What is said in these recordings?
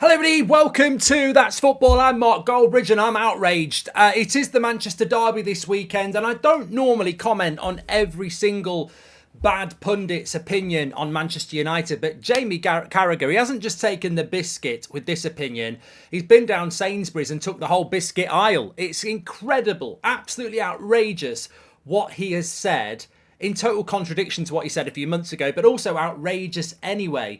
Hello everybody, welcome to That's Football. I'm Mark Goldbridge and I'm outraged. It is the Manchester derby this weekend and I don't normally comment on every single bad pundit's opinion on Manchester United, but Jamie Carragher, he hasn't just taken the biscuit with this opinion, he's been down Sainsbury's and took the whole biscuit aisle. It's incredible, absolutely outrageous what he has said, in total contradiction to what he said a few months ago, but also outrageous anyway.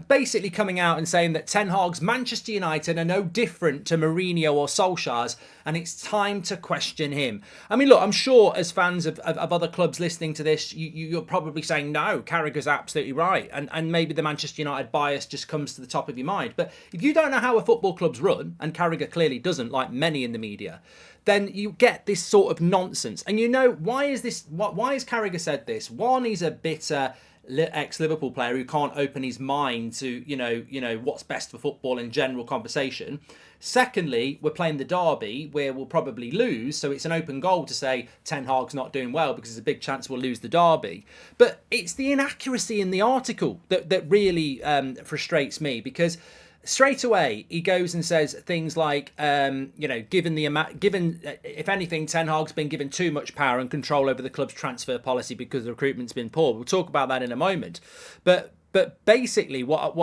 Basically coming out and saying that Ten Hag's Manchester United are no different to Mourinho or Solskjaer's, and it's time to question him. I mean, look, I'm sure as fans of other clubs listening to this, you're probably saying, no, Carragher's absolutely right. And maybe the Manchester United bias just comes to the top of your mind. But if you don't know how a football club's run, and Carragher clearly doesn't, like many in the media, then you get this sort of nonsense. And you know, why is this? Why has Carragher said this? One, he's a bitter ex-Liverpool player who can't open his mind to, you know what's best for football in general conversation. Secondly, we're playing the derby where we'll probably lose, so it's an open goal to say Ten Hag's not doing well because there's a big chance we'll lose the derby. But it's the inaccuracy in the article that really frustrates me, because straight away, he goes and says things like, given if anything, Ten Hag's been given too much power and control over the club's transfer policy because the recruitment's been poor. We'll talk about that in a moment. But basically, what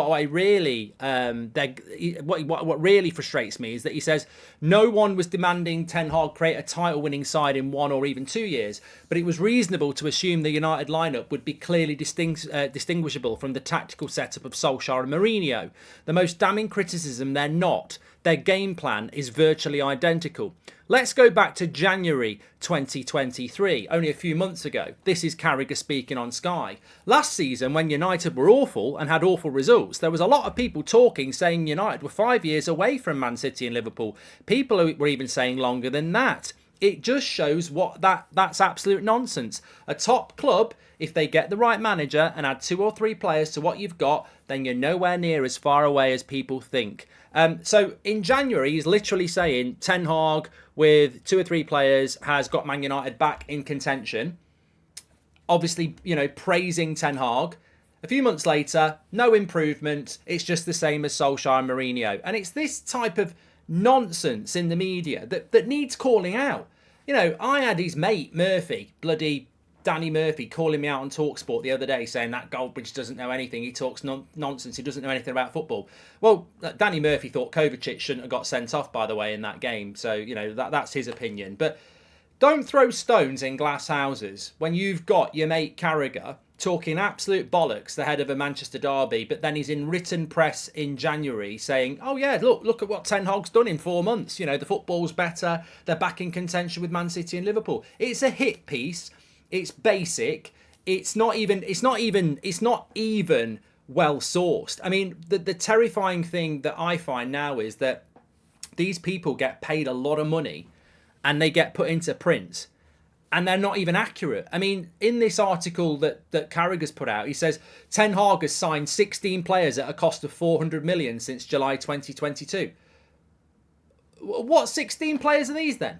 really frustrates me is that he says no one was demanding Ten Hag create a title-winning side in 1 or even 2 years, but it was reasonable to assume the United lineup would be clearly distinguishable from the tactical setup of Solskjaer and Mourinho. The most damning criticism, they're not. Their game plan is virtually identical. Let's go back to January 2023, only a few months ago. This is Carragher speaking on Sky. Last season, when United were awful and had awful results, there was a lot of people talking, saying United were 5 years away from Man City and Liverpool. People were even saying longer than that. It just shows that's absolute nonsense. A top club, if they get the right manager and add 2 or 3 players to what you've got, then you're nowhere near as far away as people think. So in January, he's literally saying Ten Hag with 2 or 3 players has got Man United back in contention. Obviously, praising Ten Hag. A few months later, no improvement. It's just the same as Solskjaer and Mourinho. And it's this type of nonsense in the media that needs calling out. I had his mate Murphy, bloody Danny Murphy, calling me out on TalkSport the other day saying that Goldbridge doesn't know anything. He talks nonsense. He doesn't know anything about football. Well, Danny Murphy thought Kovacic shouldn't have got sent off, by the way, in that game. So, that's his opinion. But don't throw stones in glass houses when you've got your mate Carragher talking absolute bollocks the head of a Manchester derby, but then he's in written press in January saying, oh yeah, look at what Ten Hag's done in 4 months. The football's better. They're back in contention with Man City and Liverpool. It's a hit piece. It's basic. It's not even well sourced. I mean, the terrifying thing that I find now is that these people get paid a lot of money and they get put into print and they're not even accurate. I mean, in this article that Carragher's put out, he says Ten Hag has signed 16 players at a cost of 400 million since July 2022. What 16 players are these then?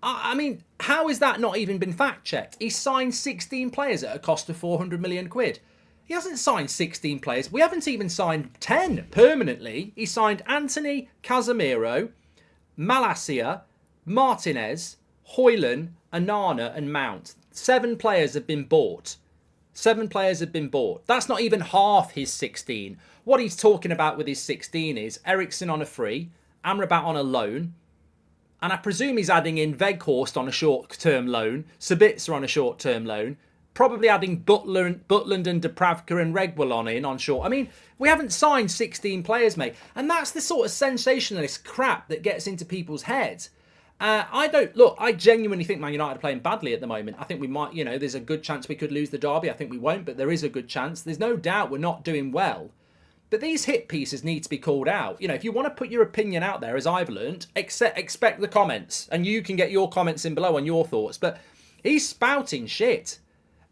I mean, how has that not even been fact-checked? He signed 16 players at a cost of 400 million quid. He hasn't signed 16 players. We haven't even signed 10 permanently. He signed Anthony, Casemiro, Malacia, Martinez, Højlund, Onana and Mount. 7 players have been bought. 7 players have been bought. That's not even half his 16. What he's talking about with his 16 is Eriksen on a free, Amrabat on a loan, and I presume he's adding in Weghorst on a short-term loan, Sabitzer on a short-term loan, probably adding Butland and Depravka and Reguilon on short. I mean, we haven't signed 16 players, mate. And that's the sort of sensationalist crap that gets into people's heads. I genuinely think Man United are playing badly at the moment. I think we might, there's a good chance we could lose the derby. I think we won't, but there is a good chance. There's no doubt we're not doing well. But these hit pieces need to be called out. If you want to put your opinion out there, as I've learned, expect the comments. And you can get your comments in below on your thoughts. But he's spouting shit.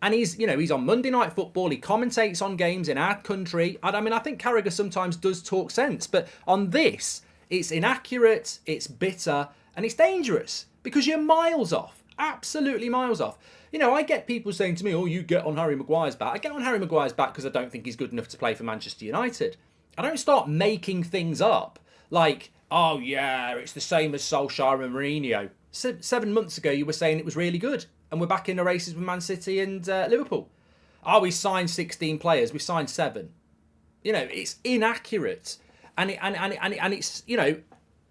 And he's on Monday Night Football. He commentates on games in our country. I think Carragher sometimes does talk sense. But on this, it's inaccurate, it's bitter, and it's dangerous. Because you're miles off. Absolutely miles off. I get people saying to me, oh, you get on Harry Maguire's back. I get on Harry Maguire's back because I don't think he's good enough to play for Manchester United. I don't start making things up like, oh yeah, it's the same as Solskjaer and Mourinho. 7 months ago, you were saying it was really good, and we're back in the races with Man City and Liverpool. Oh, we signed 16 players. We signed 7. It's inaccurate, and it's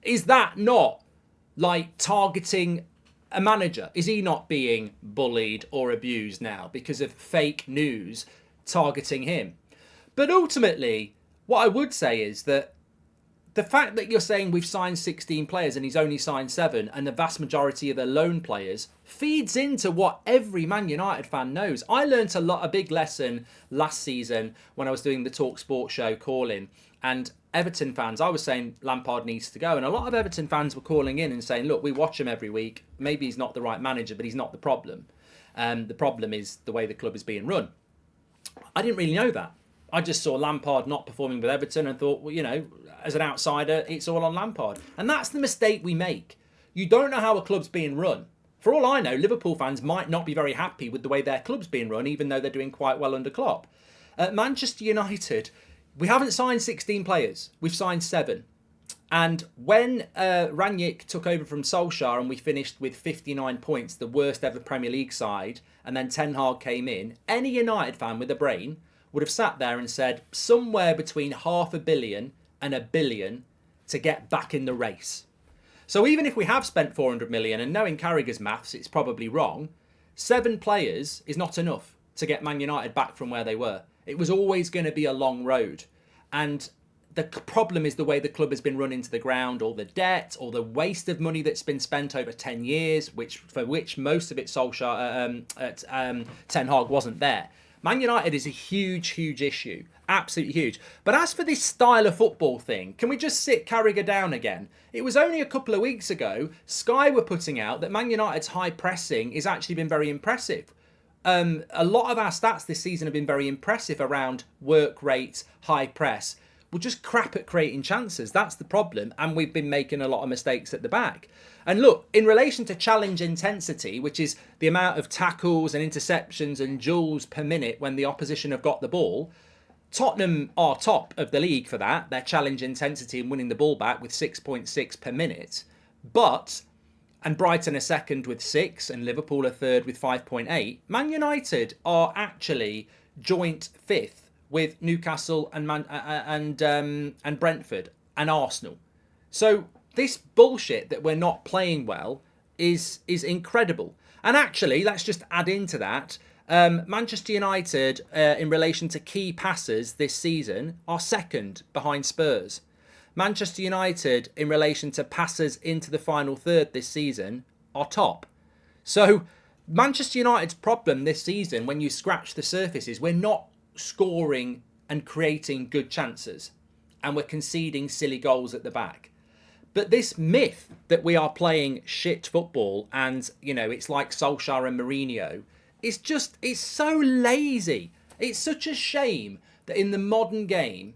is that not like targeting a manager? Is he not being bullied or abused now because of fake news targeting him? But ultimately, what I would say is that the fact that you're saying we've signed 16 players and he's only signed 7, and the vast majority of the loan players, feeds into what every Man United fan knows. I learnt a big lesson last season when I was doing the Talk Sport show calling, and Everton fans, I was saying Lampard needs to go, and a lot of Everton fans were calling in and saying, look, we watch him every week. Maybe he's not the right manager, but he's not the problem. The problem is the way the club is being run. I didn't really know that. I just saw Lampard not performing with Everton and thought, well, as an outsider, it's all on Lampard. And that's the mistake we make. You don't know how a club's being run. For all I know, Liverpool fans might not be very happy with the way their club's being run, even though they're doing quite well under Klopp. At Manchester United, we haven't signed 16 players. We've signed 7. And when Rangnick took over from Solskjaer and we finished with 59 points, the worst ever Premier League side, and then Ten Hag came in, any United fan with a brain would have sat there and said somewhere between £500 million and £1 billion to get back in the race. So even if we have spent 400 million, and knowing Carragher's maths, it's probably wrong, 7 players is not enough to get Man United back from where they were. It was always going to be a long road. And the problem is the way the club has been run into the ground, all the debt, all the waste of money that's been spent over 10 years, for which most of it Solskjaer, Ten Hag wasn't there. Man United is a huge, huge issue. Absolutely huge. But as for this style of football thing, can we just sit Carragher down again? It was only a couple of weeks ago, Sky were putting out that Man United's high pressing has actually been very impressive. A lot of our stats this season have been very impressive around work rate, high press. We're just crap at creating chances. That's the problem. And we've been making a lot of mistakes at the back. And look, in relation to challenge intensity, which is the amount of tackles and interceptions and joules per minute when the opposition have got the ball, Tottenham are top of the league for that. Their challenge intensity and winning the ball back with 6.6 per minute. And Brighton are second with 6 and Liverpool are third with 5.8. Man United are actually joint 5th with Newcastle and Brentford and Arsenal. So this bullshit that we're not playing well is incredible. And actually, let's just add into that, Manchester United, in relation to key passes this season, are second behind Spurs. Manchester United, in relation to passes into the final third this season, are top. So Manchester United's problem this season, when you scratch the surface, is we're not scoring and creating good chances. And we're conceding silly goals at the back. But this myth that we are playing shit football and, it's like Solskjaer and Mourinho, it's so lazy. It's such a shame that in the modern game,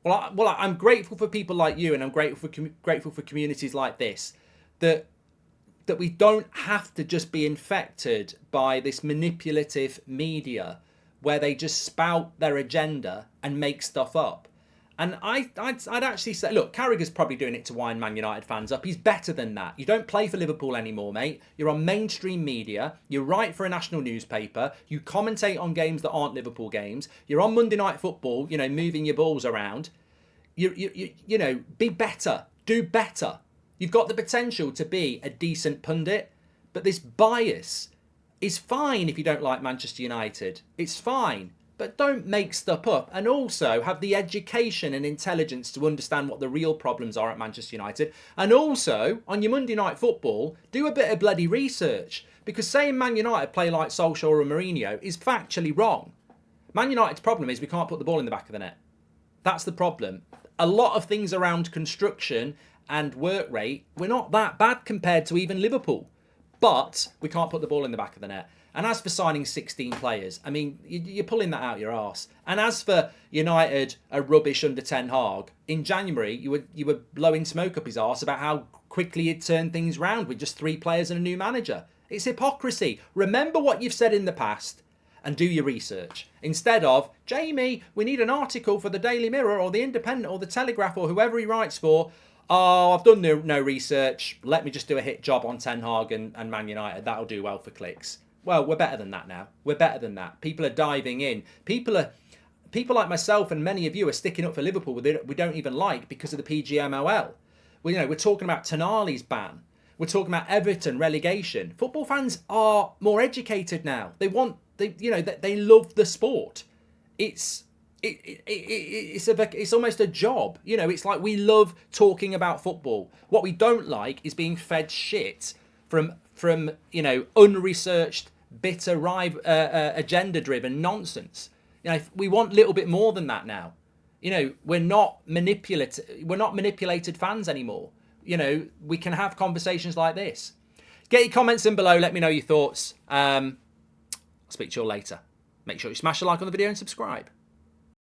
I'm grateful for people like you, and I'm grateful for communities like this, that we don't have to just be infected by this manipulative media where they just spout their agenda and make stuff up. And I'd actually say, look, Carragher's probably doing it to wind Man United fans up. He's better than that. You don't play for Liverpool anymore, mate. You're on mainstream media. You write for a national newspaper. You commentate on games that aren't Liverpool games. You're on Monday Night Football, moving your balls around. Be better. Do better. You've got the potential to be a decent pundit, but this bias is fine if you don't like Manchester United. It's fine. But don't make stuff up, and also have the education and intelligence to understand what the real problems are at Manchester United. And also, on your Monday Night Football, do a bit of bloody research. Because saying Man United play like Solskjaer or Mourinho is factually wrong. Man United's problem is we can't put the ball in the back of the net. That's the problem. A lot of things around construction and work rate, we're not that bad compared to even Liverpool. But we can't put the ball in the back of the net. And as for signing 16 players, I mean, you're pulling that out your arse. And as for United are rubbish under Ten Hag, in January you were blowing smoke up his arse about how quickly he'd turned things round with just 3 players and a new manager. It's hypocrisy. Remember what you've said in the past and do your research. Instead of, Jamie, we need an article for the Daily Mirror or the Independent or the Telegraph or whoever he writes for. Oh, I've done no research. Let me just do a hit job on Ten Hag and Man United. That'll do well for clicks. Well, we're better than that now. We're better than that. People are diving in. People like myself and many of you are sticking up for Liverpool we don't even like because of the PGMOL. We're talking about Tonali's ban. We're talking about Everton relegation. Football fans are more educated now. They love the sport. It's almost a job. It's like we love talking about football. What we don't like is being fed shit from unresearched, bitter, agenda-driven nonsense. We want a little bit more than that now. We're not manipulated fans anymore. We can have conversations like this. Get your comments in below. Let me know your thoughts. I'll speak to you all later. Make sure you smash a like on the video and subscribe.